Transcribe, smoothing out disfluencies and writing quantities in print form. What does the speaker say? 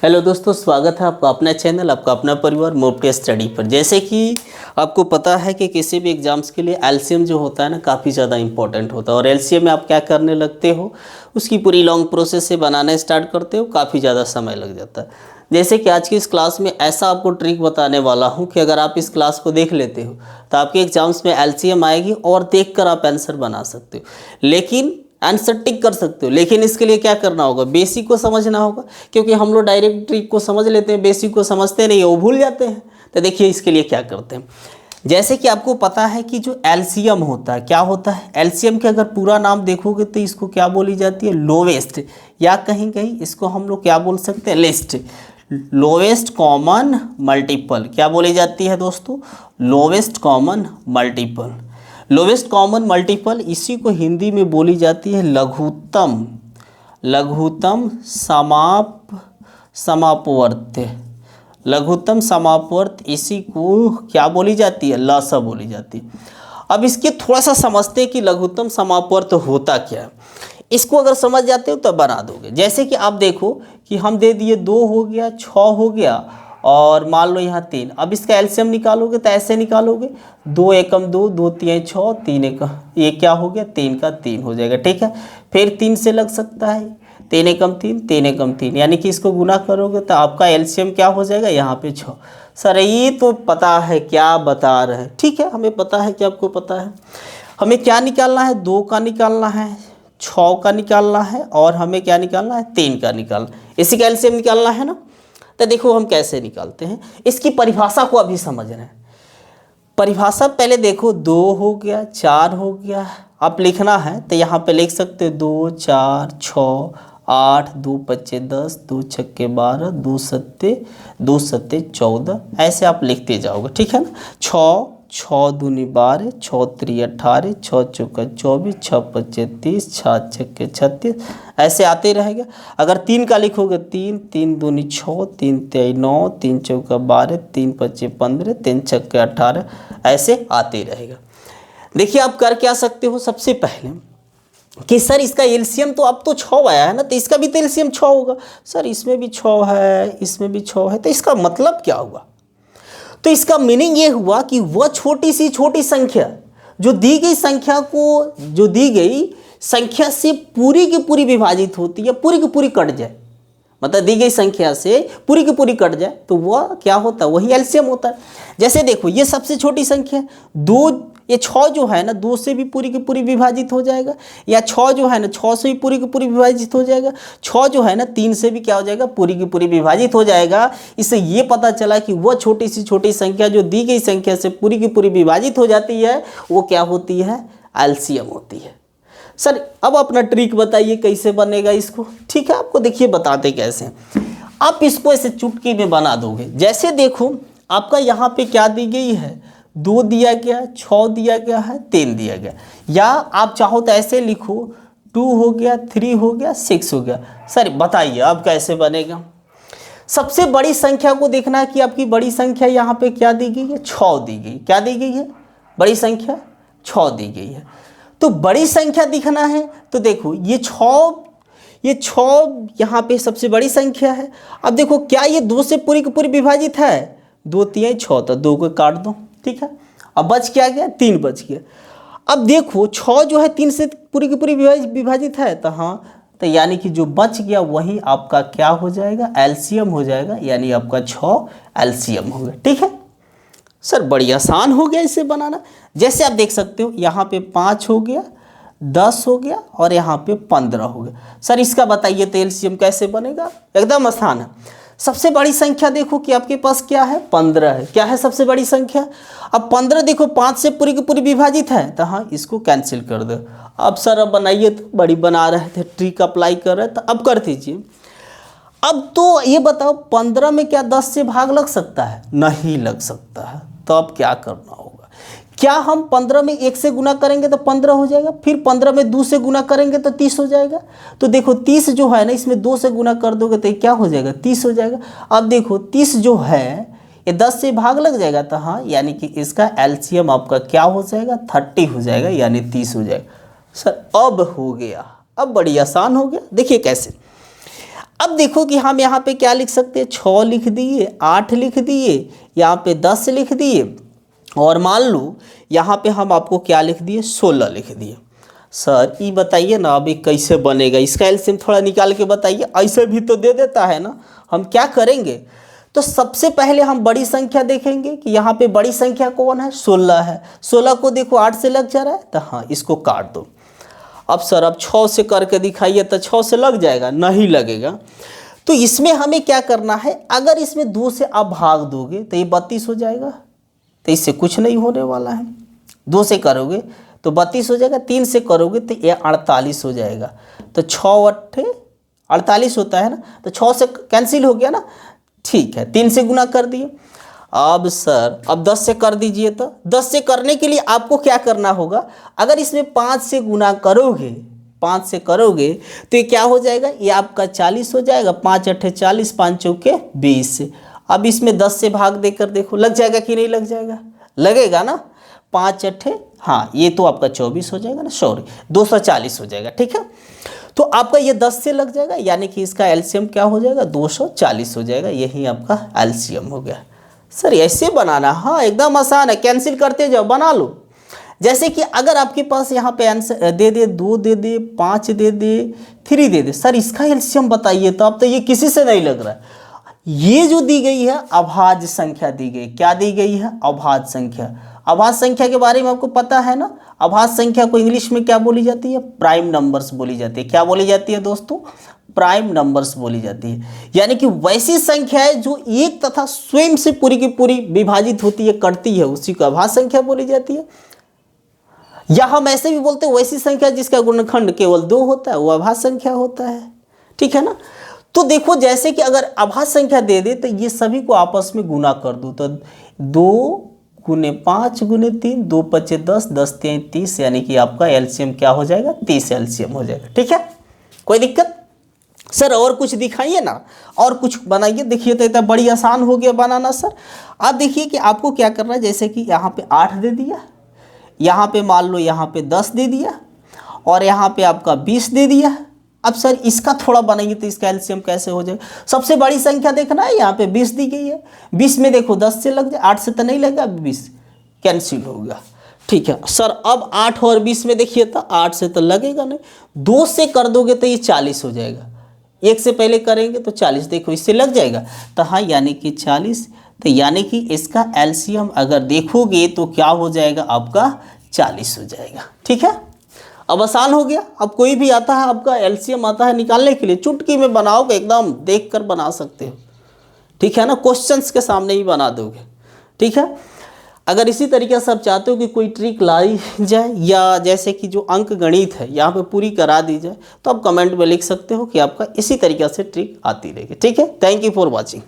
Hello दोस्तों, स्वागत है आपका अपना चैनल, आपका अपना परिवार मोपटे स्टडी पर। जैसे कि आपको पता है कि किसी भी एग्ज़ाम्स के लिए एलसीएम जो होता है ना, काफ़ी ज़्यादा इंपॉर्टेंट होता है। और एलसीएम में आप क्या करने लगते हो, उसकी पूरी लॉन्ग प्रोसेस से बनाना स्टार्ट करते हो, काफ़ी ज़्यादा समय लग जाता है। जैसे कि आज की इस क्लास में ऐसा आपको ट्रिक बताने वाला हूँ कि अगर आप इस क्लास को देख लेते हो तो आपके एग्जाम्स में एलसीएम आएगी और देखकर आप आंसर बना सकते हो, लेकिन आंसर टिक कर सकते हो। लेकिन इसके लिए क्या करना होगा, बेसिक को समझना होगा, क्योंकि हम लोग डायरेक्ट ट्रिक को समझ लेते हैं, बेसिक को समझते नहीं है, वो भूल जाते हैं। तो देखिए इसके लिए क्या करते हैं। जैसे कि आपको पता है कि जो एलसीएम होता है, क्या होता है एलसीएम के अगर पूरा नाम देखोगे तो इसको क्या बोली जाती है, लोवेस्ट, या कहीं कहीं इसको हम लोग क्या बोल सकते हैं, लिस्ट, लोवेस्ट कॉमन मल्टीपल। क्या बोली जाती है दोस्तों, lowest common multiple. Lowest common multiple, इसी को हिंदी में बोली जाती है लघुत्तम, लघुत्तम समापवर्त, लघुत्तम समापवर्त, इसी को क्या बोली जाती है, लसा बोली जाती है। अब इसके थोड़ा सा समझते हैं कि लघुत्तम समापवर्त होता क्या है। इसको अगर समझ जाते हो तो बना दोगे। जैसे कि आप देखो कि हम दे दिए 2 हो गया, 6 हो गया, और मान लो यहाँ 3। अब इसका एलसीएम निकालोगे तो ऐसे निकालोगे, 2 एकम 2, 2 तियाई 6, 3 एकम, ये क्या हो गया, 3 का 3 हो जाएगा। ठीक है, फिर 3 से लग सकता है, 3 एकम 3, 3 एकम 3, यानी कि इसको गुना करोगे तो आपका एलसीएम क्या हो जाएगा, यहाँ पे 6। सर ये तो पता है क्या बता रहे हैं, ठीक है, हमें पता है कि आपको पता है। हमें क्या निकालना है, 2 का निकालना है, 6 का निकालना है, और हमें क्या निकालना है, 3 का निकालना, इसी का एलसीएम निकालना है ना। तो देखो हम कैसे निकालते हैं, इसकी परिभाषा को अभी समझ रहे हैं। परिभाषा पहले देखो, 2 हो गया, 4 हो गया, आप लिखना है तो यहाँ पे लिख सकते हो 2 4 6 8, 2 5 10, 2 6 12, 2 7 14, ऐसे आप लिखते जाओगे। ठीक है ना, 6 6 दूनी 12, 6 3 18, 6 चौका 24, 6 25 30, 6 6 36, ऐसे आते रहेगा। अगर 3 का लिखोगे 3 3 दूनी 6, 3 3 9, 3 चौका 12, 3 5 15, 3 6 18, ऐसे आते रहेगा। देखिए आप कर क्या सकते हो, सबसे पहले कि सर इसका एलसीएम तो अब तो 6 आया है ना, तो इसका भी तो एलसीएम 6 होगा। सर इसमें भी 6 है, इसमें भी 6 है, तो इसका मतलब क्या हुआ। तो इसका मीनिंग ये हुआ कि वह छोटी सी छोटी संख्या जो दी गई संख्या को, जो दी गई संख्या से पूरी की पूरी विभाजित होती है, पूरी की पूरी कट जाए, मतलब दी गई संख्या से पूरी की पूरी कट जाए, तो वह क्या होता है, वही एलसीएम होता है। जैसे देखो ये सबसे छोटी संख्या 2, ये 6 जो है ना 2 से भी पूरी की पूरी विभाजित हो जाएगा, या 6 जो है ना 6 से भी पूरी की पूरी विभाजित हो जाएगा, 6 जो है ना 3 से भी क्या हो जाएगा, पूरी की पूरी विभाजित हो जाएगा। इससे ये पता चला कि वह छोटी सी छोटी संख्या जो दी गई संख्या से पूरी की पूरी विभाजित हो जाती है, वो क्या होती है, एलसीएम होती है। सर अब अपना ट्रिक बताइए कैसे बनेगा इसको। ठीक है, आपको देखिए बताते कैसे। आप इसको ऐसे चुटकी में बना दोगे। जैसे देखो आपका यहाँ पे क्या दी गई है, 2 दिया गया, 6 दिया गया है, 3 दिया गया, या आप चाहो तो ऐसे लिखो 2 हो गया, 3 हो गया, 6 हो गया। सर बताइए अब कैसे बनेगा। सबसे बड़ी संख्या को देखना है कि आपकी बड़ी संख्या यहाँ पे क्या दी गई है, 6 दी गई। क्या दी गई है, बड़ी संख्या 6 दी गई है। तो बड़ी संख्या दिखना है तो देखो ये 6 यहाँ पे सबसे बड़ी संख्या है। अब देखो क्या ये 2 से पूरी की पूरी विभाजित है, 2 तिहाई 6, तो 2 को काट दो। ठीक है, अब बच क्या गया, 3 बच गया। अब देखो 6 जो है 3 से पूरी की पूरी विभाजित है, तो हाँ, तो यानी कि जो बच गया वही आपका क्या हो जाएगा, एलसीएम हो जाएगा, यानी आपका 6 एलसीएम हो गया। ठीक है सर, बड़ी आसान हो गया इसे बनाना। जैसे आप देख सकते हो यहाँ पे 5 हो गया, 10 हो गया, और यहाँ पे 15 हो गया। सर इसका बताइए तो एलसीएम कैसे बनेगा, एकदम आसान है। सबसे बड़ी संख्या देखो कि आपके पास क्या है, 15 है। क्या है सबसे बड़ी संख्या। अब 15 देखो 5 से पूरी की पूरी विभाजित है, तो हाँ इसको कैंसिल कर दो। अब सर अब बनाइए, तो बड़ी बना रहे थे, ट्रिक अप्लाई कर रहे थे, तो अब कर दीजिए। अब तो ये बताओ 15 में क्या 10 से भाग लग सकता है, नहीं लग सकता है। तो अब क्या करना होगा, क्या हम 15 में 1 से गुना करेंगे तो 15 हो जाएगा, फिर 15 में 2 से गुना करेंगे तो 30 हो जाएगा। तो देखो 30 जो है ना, इसमें 2 से गुना कर दोगे तो क्या हो जाएगा, 30 हो जाएगा। अब देखो 30 जो है ये 10 से भाग लग जाएगा, तो हाँ यानी कि इसका एलसीएम आपका क्या हो जाएगा, 30 हो जाएगा, यानी 30 हो जाएगा। सर अब हो गया, अब बड़ी आसान हो गया। देखिए कैसे, अब देखो कि हम यहाँ पे क्या लिख सकते हैं, 6 लिख दिए, 8 लिख दिए, यहाँ पे 10 लिख दिए, और मान लो यहाँ पे हम आपको क्या लिख दिए, 16 लिख दिए। सर ये बताइए ना अभी कैसे बनेगा, इसका एलसीएम थोड़ा निकाल के बताइए। ऐसे भी तो दे देता है ना। हम क्या करेंगे, तो सबसे पहले हम बड़ी संख्या देखेंगे कि यहाँ पे बड़ी संख्या कौन है, 16 है। 16 को देखो 8 से लग जा रहा है, तो हाँ इसको काट दो। अब सर अब 6 से करके दिखाइए, तो 6 से लग जाएगा, नहीं लगेगा। तो इसमें हमें क्या करना है, अगर इसमें 2 से आप भाग दोगे तो ये 32 हो जाएगा, तो इससे कुछ नहीं होने वाला है। 2 से करोगे तो 32 हो जाएगा, 3 से करोगे तो ये 48 हो जाएगा। तो 6 अट्ठे 48 होता है ना, तो 6 से कैंसिल हो गया ना, ठीक है। 3 से गुना कर दिए। अब सर अब 10 से कर दीजिए। तो 10 से करने के लिए आपको क्या करना होगा, अगर इसमें 5 से गुना करोगे, 5 से करोगे तो ये क्या हो जाएगा, ये आपका 40 हो जाएगा। 5 अट्ठे 40, 5 चौके 20। अब इसमें 10 से भाग देकर देखो लग जाएगा कि नहीं लग जाएगा, लगेगा ना। 5 अट्ठे, हाँ ये तो आपका 24 हो जाएगा ना, सॉरी 240 हो जाएगा, ठीक है। तो आपका ये 10 से लग जाएगा, यानी कि इसका एलसीएम क्या हो जाएगा, 240 हो जाएगा। यही आपका एलसीएम हो गया। सर ऐसे बनाना, हाँ एकदम आसान है, कैंसिल करते जाओ, बना लो। जैसे कि अगर आपके पास यहाँ पे आंसर दे दे 2 दे दे 5 दे दे 3 दे दे, सर इसका एलसीएम बताइए, तो अब तो ये किसी से नहीं लग रहा है। ये जो दी गई है अभाज्य संख्या दी गई, क्या दी गई है, अभाज्य संख्या। अभाज्य संख्या के बारे में आपको पता है ना, अभाज्य संख्या को इंग्लिश में क्या बोली जाती है, प्राइम नंबर्स बोली जाती है। क्या बोली जाती है दोस्तों, प्राइम नंबर्स बोली जाती है। यानी कि वैसी संख्याएं जो एक तथा स्वयं से पूरी की पूरी विभाजित होती है, कटती है, उसी को अभाज्य संख्या बोली जाती है। या हम ऐसे भी बोलते हैं वैसी संख्या जिसका गुणनखंड केवल 2 होता है, वो अभाज्य संख्या होता है, ठीक है ना। तो देखो जैसे कि अगर अभाज्य संख्या दे दे तो ये सभी को आपस में गुना कर दो, तो 2 गुने 5 गुने 3, 2 पचे 10, 10 3 30, यानी कि आपका एलसीएम क्या हो जाएगा, 30 एलसीएम हो जाएगा, ठीक है। कोई दिक्कत सर, और कुछ दिखाइए ना, और कुछ बनाइए। देखिए तो इतना बड़ी आसान हो गया बनाना सर। अब देखिए कि आपको क्या करना है, जैसे कि यहाँ पे 8 दे दिया, यहाँ पे मान लो यहाँ पे 10 दे दिया, और यहाँ पे आपका 20 दे दिया। अब सर इसका थोड़ा बनाइए तो इसका एलसीएम कैसे हो जाए। सबसे बड़ी संख्या देखना है, यहाँ पे 20 दी गई है, 20 में देखो 10 से लग जाए, 8 से तो नहीं लगेगा, 20 कैंसिल हो गया, ठीक है। सर अब 8 और 20 में देखिए तो 8 से तो लगेगा नहीं, 2 से कर दोगे तो ये 40 हो जाएगा, 1 से पहले करेंगे तो 40, देखो इससे लग जाएगा, तो हाँ यानी कि 40। तो यानी कि इसका एलसीएम अगर देखोगे तो क्या हो जाएगा, आपका 40 हो जाएगा, ठीक है। अब आसान हो गया। अब कोई भी आता है आपका एलसीएम आता है निकालने के लिए, चुटकी में बनाओगे, एकदम देखकर बना सकते हो, ठीक है ना, क्वेश्चंस के सामने ही बना दोगे, ठीक है। अगर इसी तरीके से आप चाहते हो कि कोई ट्रिक लाई जाए, या जैसे कि जो अंक गणित है यहाँ पे पूरी करा दी जाए, तो आप कमेंट में लिख सकते हो कि आपका इसी तरीके से ट्रिक आती रहेगी, ठीक है। Thank you for watching.